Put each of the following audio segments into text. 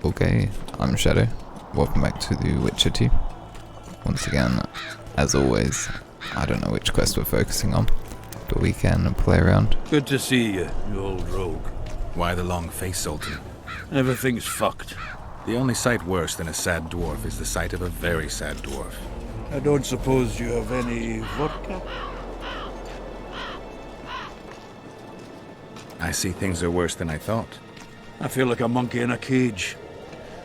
Okay, I'm Shyaerdow. Welcome back to The Witcher 2. Once again, as always, I don't know which quest we're focusing on, but we can play around. Good to see you, you old rogue. Why the long face, Sultan? Everything's fucked. The only sight worse than a sad dwarf is the sight of a very sad dwarf. I don't suppose you have any vodka? I see things are worse than I thought. I feel like a monkey in a cage.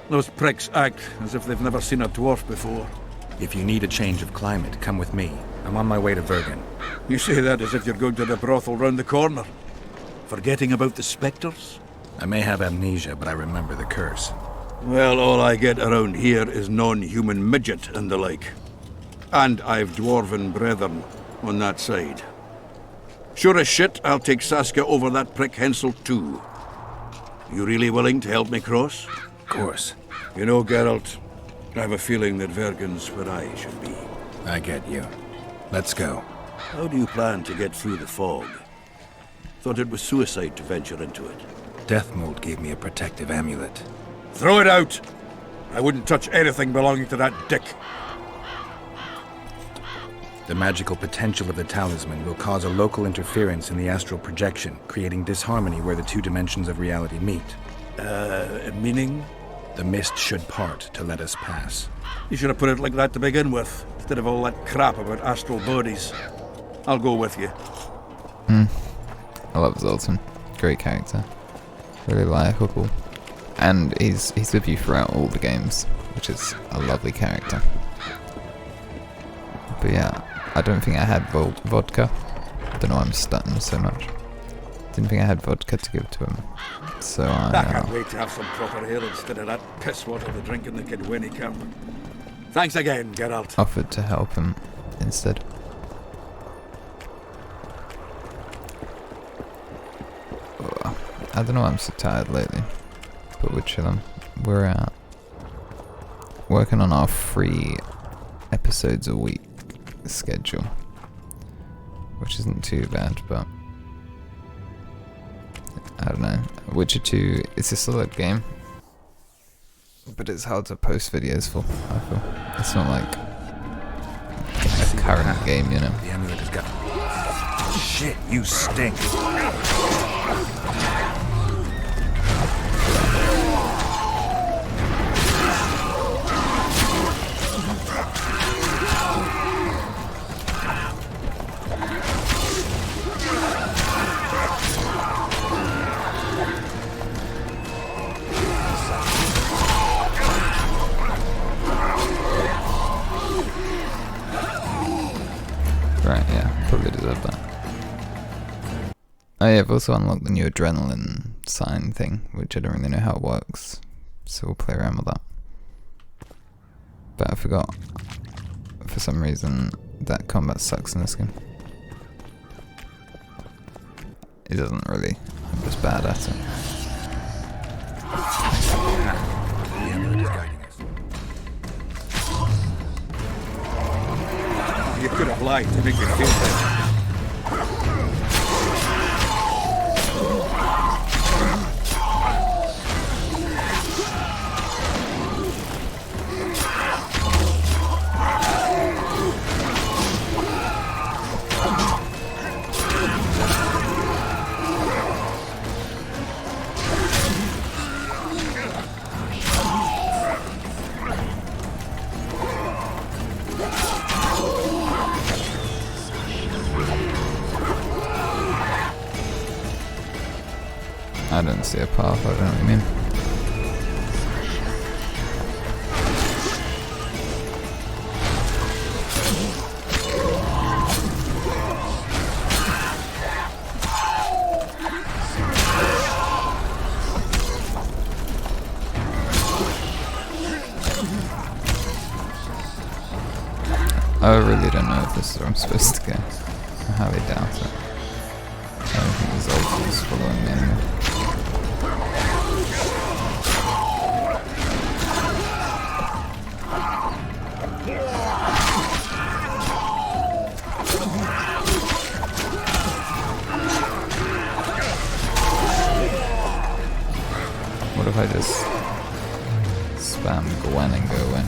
Those pricks act as if they've never seen a dwarf before. If you need a change of climate, come with me. I'm on my way to Vergen. You say that as if you're going to the brothel round the corner. Forgetting about the spectres? I may have amnesia, but I remember the curse. Well, all I get around here is non-human midget and the like. And I've dwarven brethren on that side. Sure as shit, I'll take Saskia over that prick Hensel too. You really willing to help me cross? Of course. You know, Geralt, I have a feeling that Vergen's where I should be. I get you. Let's go. How do you plan to get through the fog? Thought it was suicide to venture into it. Death Mold gave me a protective amulet. Throw it out! I wouldn't touch anything belonging to that dick. The magical potential of the talisman will cause a local interference in the astral projection, creating disharmony where the two dimensions of reality meet. Meaning? The mist should part to let us pass. You should have put it like that to begin with, instead of all that crap about astral bodies. I'll go with you. I love Zoltan. Great character. Really likeable. And he's with you throughout all the games, which is a lovely character. But yeah, I don't think I had vodka. I don't know why I'm stuttering so much. Didn't think I had vodka to give to him. So I can't wait to have some proper ale instead of that piss water the drinking the kid Winnie camp. Thanks again, Geralt. offered to help him instead. Ugh, I don't know why I'm so tired lately, but we're chilling. We're working on our 3 episodes a week schedule, which isn't too bad, but I don't know. Witcher 2, it's a solid game, but it's hard to post videos for, I feel. It's not like a current game, you know. The amulet has got... Shit, you stink. Right, yeah, probably deserve that. Oh yeah, I've also unlocked the new adrenaline sign thing, which I don't really know how it works, so we'll play around with that. But I forgot, for some reason, that combat sucks in this game. It doesn't really, I'm just bad at it. The amulet is guiding us. You could have lied to make me feel better. I don't see a path, I don't know what you mean. I really don't know if this is where I'm supposed to go. I highly doubt it. I don't think the Zoltan is following me anymore. What if I just spam Gwen and go in.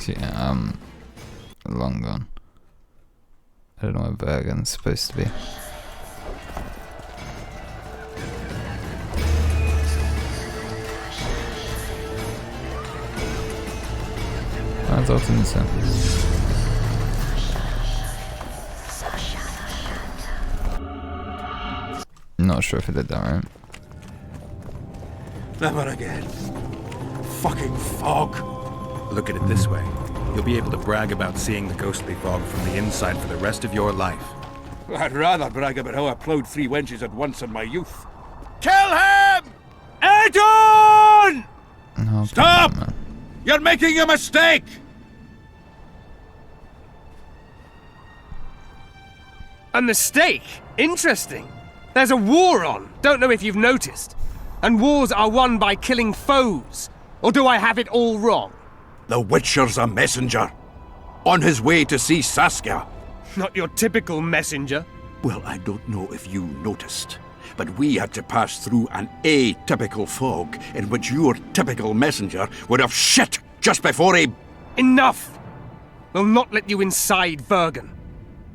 Yeah, long gone. I don't know where Bergen's supposed to be. That's often so. Not sure if I did that right. Never again. Fucking fog. Look at it this way. You'll be able to brag about seeing the ghostly fog from the inside for the rest of your life. I'd rather brag about how I ploughed 3 wenches at once in my youth. Kill him! Edon! No, Stop! man. You're making a mistake! A mistake? Interesting. There's a war on. Don't know if you've noticed. And wars are won by killing foes. Or do I have it all wrong? The Witcher's a messenger. On his way to see Saskia. Not your typical messenger. Well, I don't know if you noticed, but we had to pass through an atypical fog in which your typical messenger would have shit just before he... Enough! We'll not let you inside Vergen.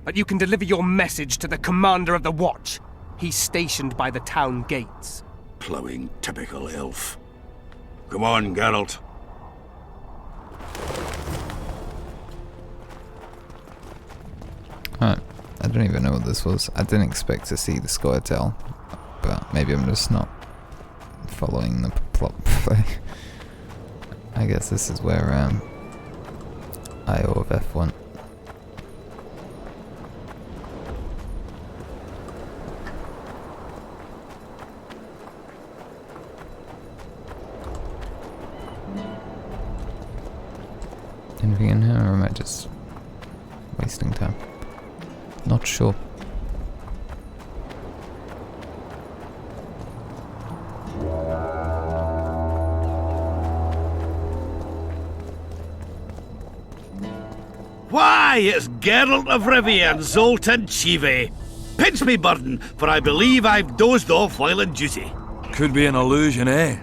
But you can deliver your message to the commander of the watch. He's stationed by the town gates. Ploughing typical elf. Come on, Geralt. Alright, I don't even know what this was. I didn't expect to see the Scoia'tael, but maybe I'm just not following the plot play. I guess this is where IO of F went. Anything in here, or am I just wasting time? Not sure. Why, it's Geralt of Rivia and Zoltan Chive. Pinch me, Burden, for I believe I've dozed off while in duty. Could be an illusion, eh?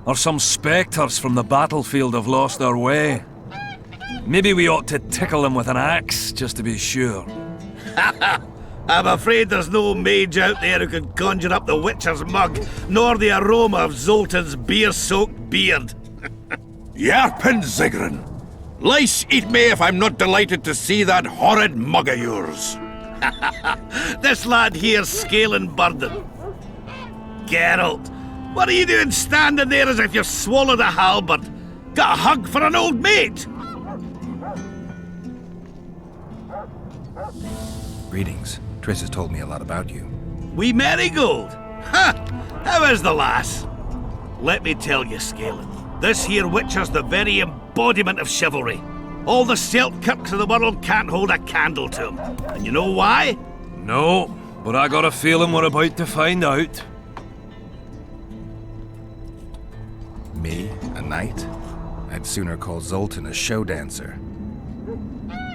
Or some spectres from the battlefield have lost their way. Maybe we ought to tickle them with an axe, just to be sure. I'm afraid there's no mage out there who can conjure up the Witcher's mug, nor the aroma of Zoltan's beer-soaked beard. Yarpin Zigrin! Lice eat me if I'm not delighted to see that horrid mug of yours. This lad here's scaling Burden. Geralt, what are you doing standing there as if you've swallowed a halberd? Got a hug for an old mate? Greetings. Triss has told me a lot about you. Wee Marigold? Ha! How is the lass? Let me tell you, Scalen, this here Witcher's the very embodiment of chivalry. All the Seltkirks of the world can't hold a candle to him. And you know why? No, but I got a feeling we're about to find out. Me? A knight? I'd sooner call Zoltan a show dancer.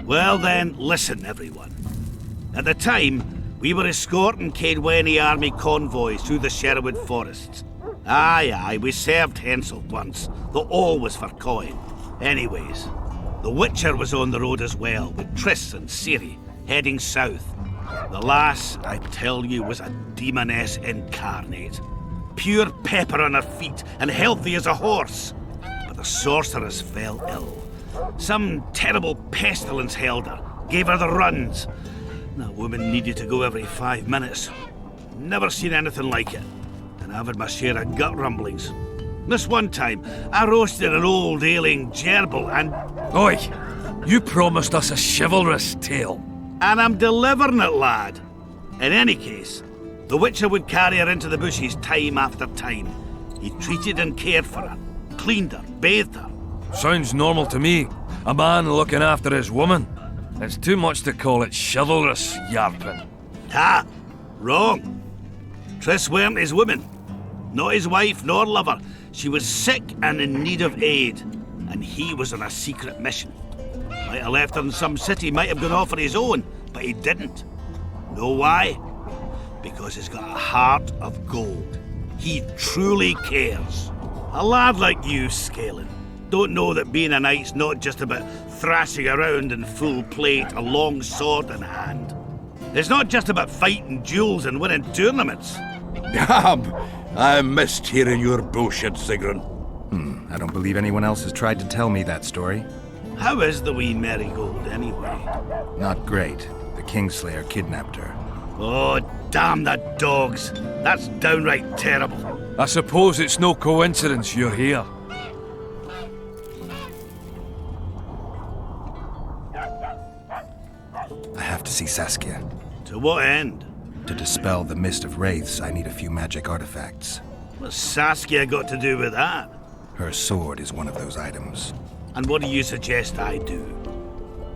Well then, listen everyone. At the time, we were escorting Caedwene army convoys through the Sherwood forests. Aye, we served Henselt once, though all was for coin. Anyways, the Witcher was on the road as well, with Triss and Ciri, heading south. The lass, I tell you, was a demoness incarnate. Pure pepper on her feet, and healthy as a horse. But the sorceress fell ill. Some terrible pestilence held her, gave her the runs. That woman needed to go every 5 minutes. Never seen anything like it. And I've had my share of gut rumblings. This one time, I roasted an old ailing gerbil and... Oi! You promised us a chivalrous tale. And I'm delivering it, lad. In any case, the Witcher would carry her into the bushes time after time. He treated and cared for her, cleaned her, bathed her. Sounds normal to me. A man looking after his woman. It's too much to call it chivalrous, Yarpin. Ha! Wrong. Triss weren't his woman. Not his wife nor lover. She was sick and in need of aid. And he was on a secret mission. Might have left her in some city, might have gone off on his own, but he didn't. Know why? because he's got a heart of gold. He truly cares. A lad like you, Scalen, don't know that being a knight's not just about thrashing around in full plate, a long sword in hand. It's not just about fighting duels and winning tournaments. I missed hearing your bullshit, Sigrun. I don't believe anyone else has tried to tell me that story. How is the wee Marigold, anyway? Not great. The Kingslayer kidnapped her. Oh, damn the dogs. That's downright terrible. I suppose it's no coincidence you're here. I have to see Saskia. To what end? To dispel the mist of wraiths, I need a few magic artifacts. What's Saskia got to do with that? Her sword is one of those items. And what do you suggest I do?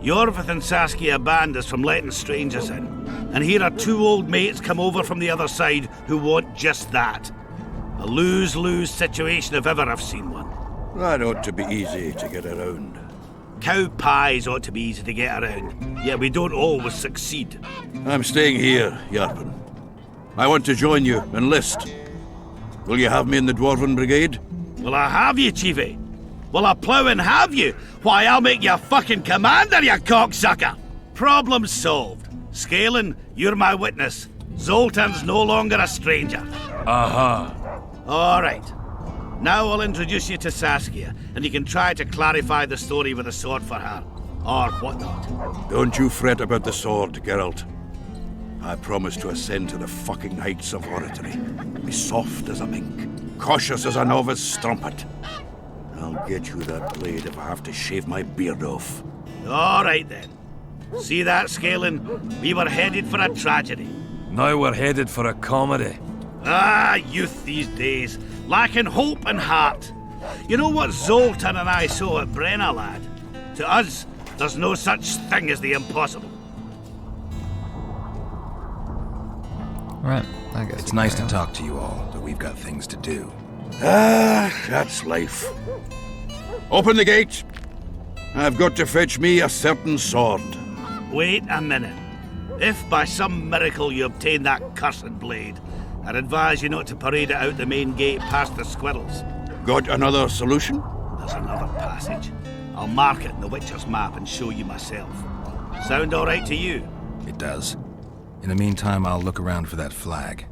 Yorvith and Saskia banned us from letting strangers in. And here are two old mates come over from the other side who want just that. A lose-lose situation if ever I've seen one. That ought to be easy to get around. Cow pies ought to be easy to get around, yet we don't always succeed. I'm staying here, Yarpen. I want to join you, enlist. Will you have me in the Dwarven Brigade? Will I have you, Chiefy? Will I plough and have you? Why, I'll make you a fucking commander, you cocksucker! Problem solved. Scalen, you're my witness. Zoltan's no longer a stranger. Aha. All right. Now I'll introduce you to Saskia, and you can try to clarify the story with a sword for her. Or whatnot. Don't you fret about the sword, Geralt. I promise to ascend to the fucking heights of oratory. Be soft as a mink, cautious as a novice strumpet. I'll get you that blade if I have to shave my beard off. All right then. See that, Scalen? We were headed for a tragedy. Now we're headed for a comedy. Ah, youth these days, lacking hope and heart. You know what Zoltan and I saw at Brenna, lad? To us, there's no such thing as the impossible. Right, I guess It's nice to talk to you all, but we've got things to do. That's life. Open the gate. I've got to fetch me a certain sword. Wait a minute. If by some miracle you obtain that cursed blade, I'd advise you not to parade it out the main gate past the squirrels. Got another solution? There's another passage. I'll mark it in the Witcher's map and show you myself. Sound all right to you? It does. In the meantime, I'll look around for that flag.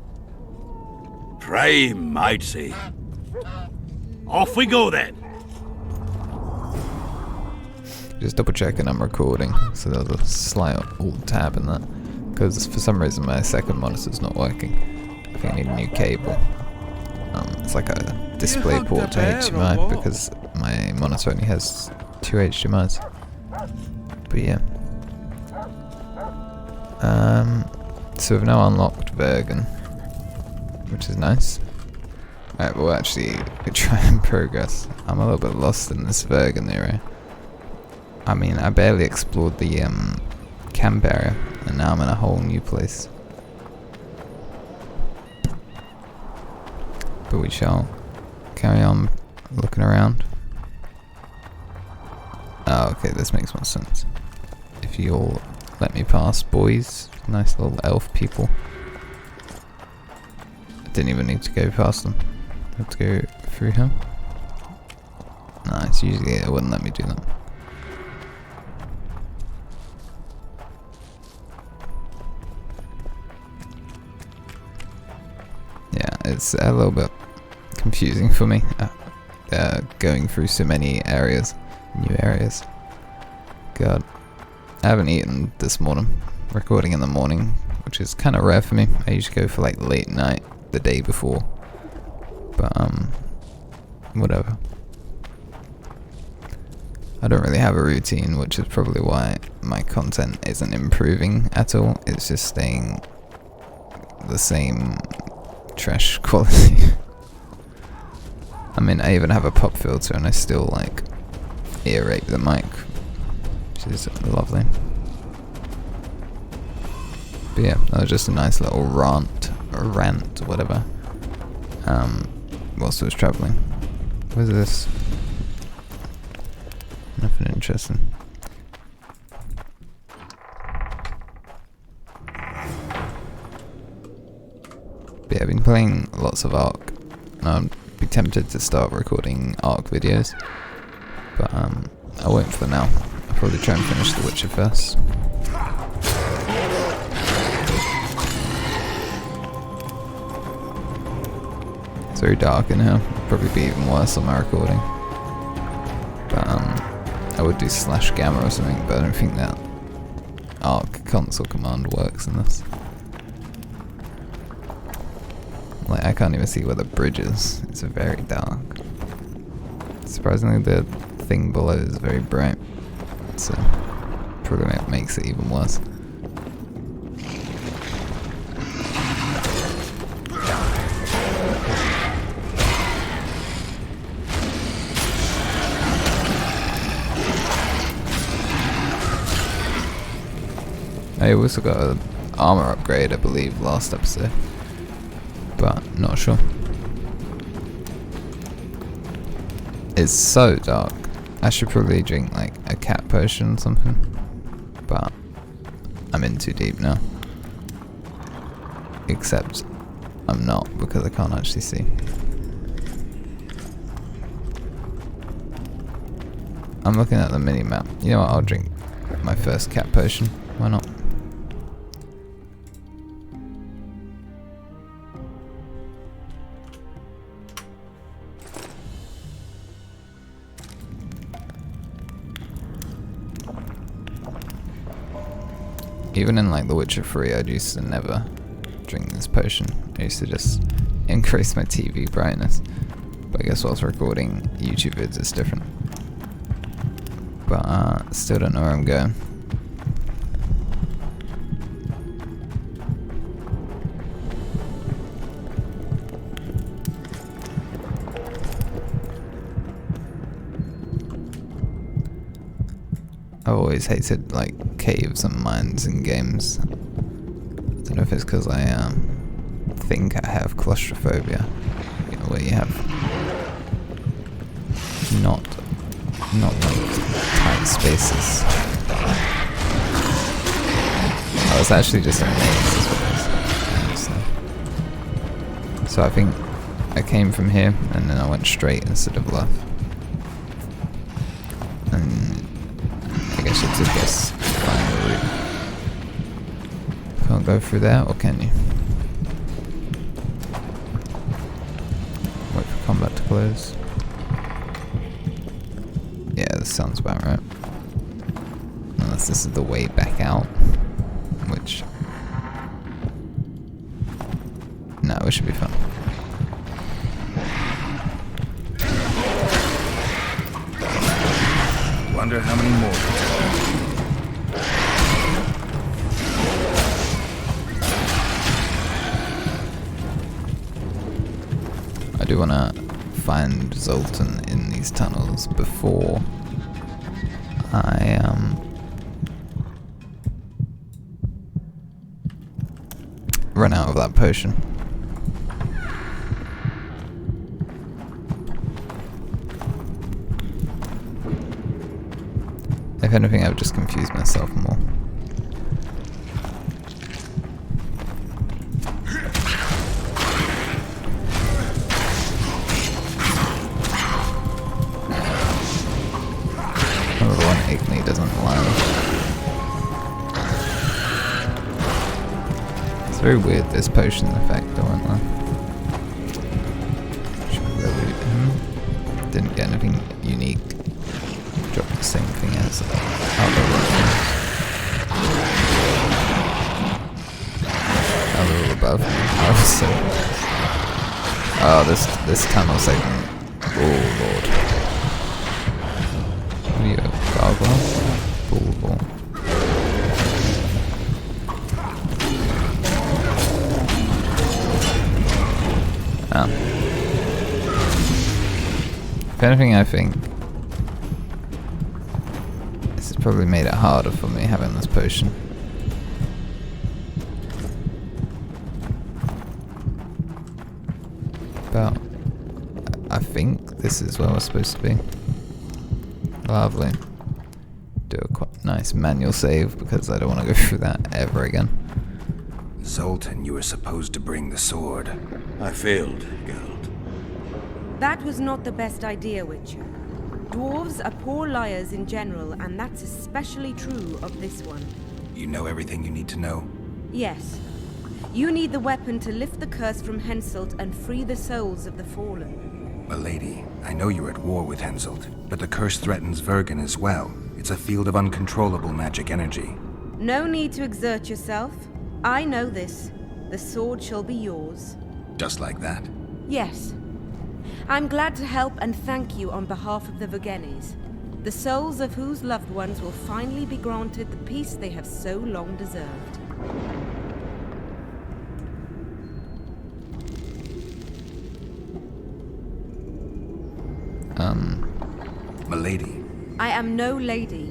Prime, I'd say. Off we go then. Just double checking I'm recording, so there's a slight alt tab in that. Because for some reason my second monitor's not working. I think I need a new cable. It's like a display port to HDMI because my monitor only has 2 HDMIs. But yeah. So we've now unlocked Bergen, which is nice. Alright, we'll actually try and progress. I'm a little bit lost in this Bergen area. I mean, I barely explored the camp area, and now I'm in a whole new place. But we shall carry on looking around. Oh, okay, this makes more sense. If you'll let me pass, boys. Nice little elf people. I didn't even need to go past them. I have to go through here. Nice, usually it wouldn't let me do that. Yeah, it's a little bit confusing for me. Going through so many areas, new areas. God, I haven't eaten this morning. Recording in the morning, which is kind of rare for me. I usually go for like late night the day before. But whatever. I don't really have a routine, which is probably why my content isn't improving at all. It's just staying the same trash quality. I mean, I even have a pop filter and I still like ear rape the mic, which is lovely. But yeah, that was just a nice little rant, or whatever, whilst I was travelling. What is this? Nothing interesting. yeah, I've been playing lots of Ark, and I'd be tempted to start recording Ark videos, but I won't for now. I'll probably try and finish The Witcher first. It's very dark in here. Probably be even worse on my recording. But I would do /gamma or something, but I don't think that Arc console command works in this. Like, I can't even see where the bridge is. It's very dark. Surprisingly, the thing below is very bright, so probably makes it even worse. I also got an armor upgrade, I believe, last episode, but not sure. It's so dark. I should probably drink like a cat potion or something, but I'm in too deep now. Except I'm not, because I can't actually see. I'm looking at the mini-map. You know what, I'll drink my first cat potion. Why not? Even in like The Witcher 3, I used to never drink this potion. I used to just increase my TV brightness. But I guess whilst recording YouTube vids it's different. But still don't know where I'm going. I've always hated like caves and mines in games. I don't know if it's because I think I have claustrophobia, you know, where you have not like tight spaces. I was actually just a maze is what it is. So I think I came from here and then I went straight instead of left. And I guess I took this final route. Can't go through there, or can you? Wait for combat to close. Yeah, this sounds about right. Unless this is the way back out. Which... no, it should be fun. Wonder how many more. I do want to find Zoltan in these tunnels before I run out of that potion. If anything, I would just confuse myself more. Another one, Igni doesn't land. It's very weird, this potion effect, I won't lie. Should we go loot him? Didn't get anything unique. Drop the same thing as other above. Oh, this tunnel segment. Oh lord. What are you, a gargoyle? Bull. If anything, I think this has probably made it harder for me having this potion. But I think this is where we're supposed to be. Lovely. Do a quite nice manual save because I don't want to go through that ever again. Zoltan, you were supposed to bring the sword. I failed, Geralt. That was not the best idea, Witcher. Dwarves are poor liars in general, and that's especially true of this one. You know everything you need to know? Yes. You need the weapon to lift the curse from Henselt and free the souls of the fallen. Milady, I know you're at war with Henselt, but the curse threatens Vergen as well. It's a field of uncontrollable magic energy. No need to exert yourself. I know this. The sword shall be yours. Just like that? Yes. I'm glad to help and thank you on behalf of the Vergennes, the souls of whose loved ones will finally be granted the peace they have so long deserved. Milady. I am no lady.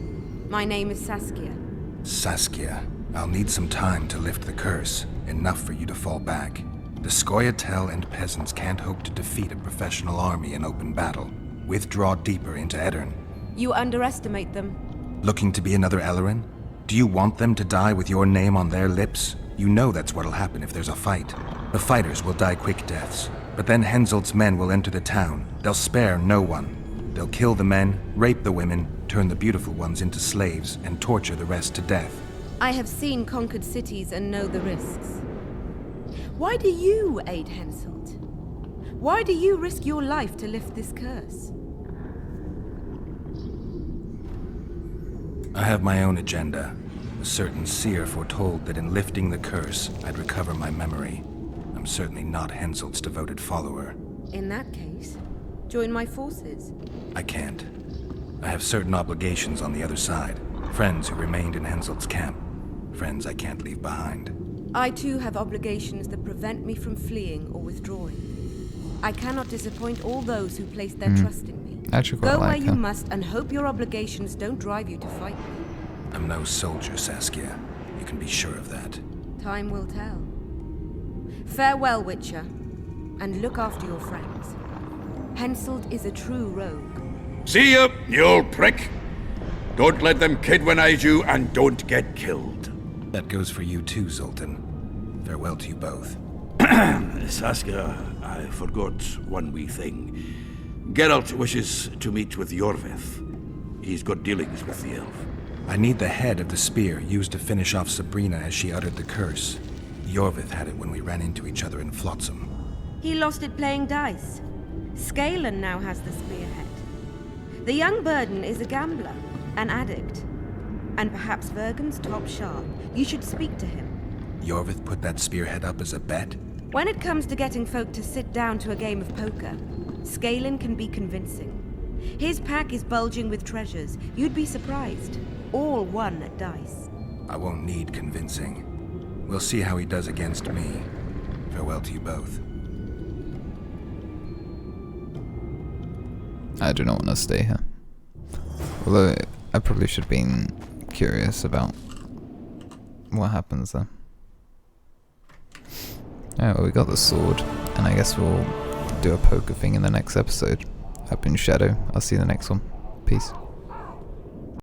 My name is Saskia. Saskia, I'll need some time to lift the curse. Enough for you to fall back. The Scoia'tael and peasants can't hope to defeat a professional army in open battle. Withdraw deeper into Edirn. You underestimate them. Looking to be another Ellerin? Do you want them to die with your name on their lips? You know that's what'll happen if there's a fight. The fighters will die quick deaths, but then Henselt's men will enter the town. They'll spare no one. They'll kill the men, rape the women, turn the beautiful ones into slaves, and torture the rest to death. I have seen conquered cities and know the risks. Why do you aid Henselt? Why do you risk your life to lift this curse? I have my own agenda. A certain seer foretold that in lifting the curse, I'd recover my memory. I'm certainly not Henselt's devoted follower. In that case, join my forces. I can't. I have certain obligations on the other side. Friends who remained in Henselt's camp. Friends I can't leave behind. I too have obligations that prevent me from fleeing or withdrawing. I cannot disappoint all those who place their trust in me. Actually quite Go where like you her. must and hope your obligations don't drive you to fight me. I'm no soldier, Saskia. You can be sure of that. Time will tell. Farewell, Witcher, and look after your friends. Henselt is a true rogue. See ya, you old prick! Don't let them kidwinize you, and don't get killed. That goes for you too, Zoltan. Farewell to you both. Saskia, I forgot one wee thing. Geralt wishes to meet with Yorvith. He's got dealings with the elf. I need the head of the spear used to finish off Sabrina as she uttered the curse. Yorvith had it when we ran into each other in Flotsam. He lost it playing dice. Scalen now has the spearhead. The young Burden is a gambler, an addict, and perhaps Vergen's top sharp. You should speak to him. Yorvith put that spearhead up as a bet? When it comes to getting folk to sit down to a game of poker, Scalen can be convincing. His pack is bulging with treasures. You'd be surprised. All won at dice. I won't need convincing. We'll see how he does against me. Farewell to you both. I do not want to stay here. Although I probably should have been curious about what happens there. Alright, well, we got the sword, and I guess we'll do a poker thing in the next episode. I've been Shyaerdow. I'll see you in the next one. Peace.